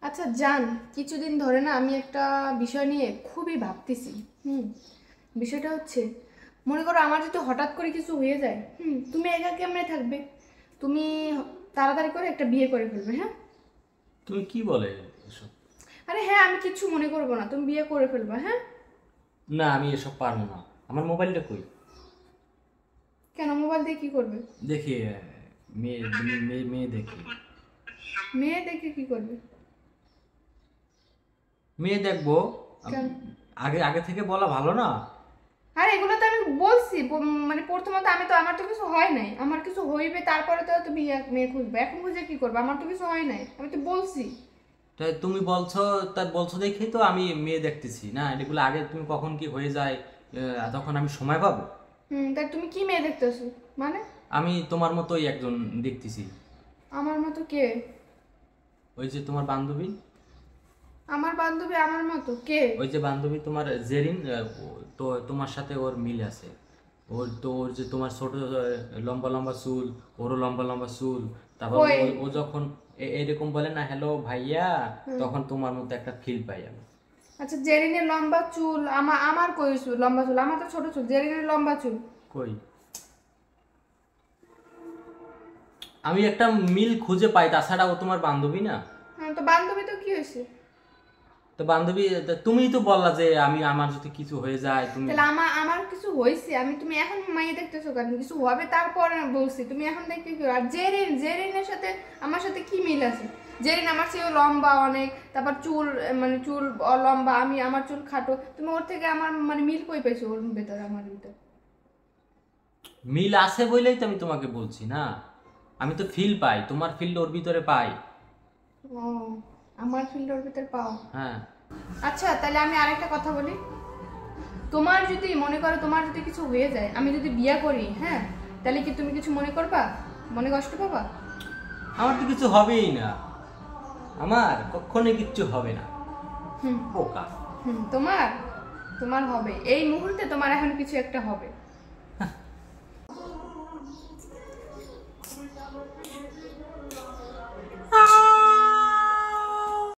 আচ্ছা জান, কিছুদিন ধরে না আমি একটা বিষয় নিয়ে খুবই ভাবতেছি। বিষয়টা হচ্ছে, মনে করো আমার যদি হঠাৎ করে কিছু হয়ে যায়, তুমি একা কেমনে থাকবে? তুমি তাড়াতাড়ি করে একটা বিয়ে করে ফেলবে, হ্যাঁ? তুমি কি বলে এসব? আরে হ্যাঁ, আমি কিচ্ছু মনে করবো না, তুমি বিয়ে করে ফেলবা, হ্যাঁ? না, আমি এসব পারবো না। আমার মোবাইলটা কই? কেন, মোবাইল দিয়ে কি করবে? দেখি মেয়ে মেয়ে মেয়ে দেখি। মেয়ে দেখে কি করবে? মেয়ে দেখবো। কেন? আগে আগে থেকে বলা ভালো না? আরে এগুলো তো আমি বলছি, মানে প্রথমত আমার তো কিছু হয় নাই, আমার কিছু হইবে তারপরে তো তুমি মেয়ে খুঁজবে, এখন খুঁজে কি করবে? আমার তো কিছু হয় নাই, আমি তো বলছি। তাই তুমি বলছো, তাই বলছো দেখেই তো আমি মেয়ে দেখতেছি না। এগুলো আগে তুমি কখন কি হয়ে যায়, তখন আমি সময় পাবো? তাই তুমি কি মেয়ে দেখতেছো মানে? আমি তোমার মতোই একজন দেখতেছি। আমার মতো কে? ওই যে তোমার বান্ধবী। আমার বান্ধবী আমার মতো কে? ওই যে বান্ধবী তোমার জেরিন, তো তোমার সাথে ওর মিল আছে। ওর যে তোমার ছোট লম্বা লম্বা চুল, ওরও লম্বা লম্বা চুল। তারপর কই? ও যখন এরকম বলে না, হ্যালো ভাইয়া, তখন তোমার মতো একটা ফিল পাই আমি। আচ্ছা, জেরিনের লম্বা চুল, আমার আমার কই চুল লম্বা চুল? আমার তো ছোট চুল, জেরিনের লম্বা চুল। কই? আমি একটা মিল খুঁজে পাই, তাছাড়া ও তোমার বান্ধবী না। হ্যাঁ, তো বান্ধবী তো কি হয়েছে? তো বান্ধবী, তুমিই তো বললা যে আমার যদি কিছু হয়ে যায় তুমি। তাহলে আমার আমার কিছু হয়েছে, তুমি এখন মাইয়ে দেখতেছো কেন? কিছু হবে তারপরে বলছি, তুমি এখন দেখতে কি? আর জেরিনের সাথে আমার সাথে কি মিল আছে? জেরিন আমার চেয়েও লম্বা অনেক, তারপর চুল, মানে চুল লম্বা, আমার চুল খাটো, তুমি ওর থেকে আমার মানে মিল কই পাইছো ওর ভেতরে আমার ভিতরে? মিল আছে বলেই তো আমি তোমাকে বলছি না। আমি তো ফিল পাই, তোমার ফিল ওর ভিতরে পাই। ও, আমার ফিল্ড ওর ভিতরে পাও? হ্যাঁ। আচ্ছা, তাহলে আমি আরেকটা কথা বলি। তোমার যদি মনে করো তোমার যদি কিছু হয়ে যায়, আমি যদি বিয়ে করি, হ্যাঁ, তাহলে কি তুমি কিছু মনে করবা? মনে কষ্ট পাবা? আমার তো কিছু হবেই না, আমার কখনোই কিচ্ছু হবে না। হুম বোকা। হুম তোমার তোমার হবে, এই মুহূর্তে তোমার এখন কিছু একটা হবে।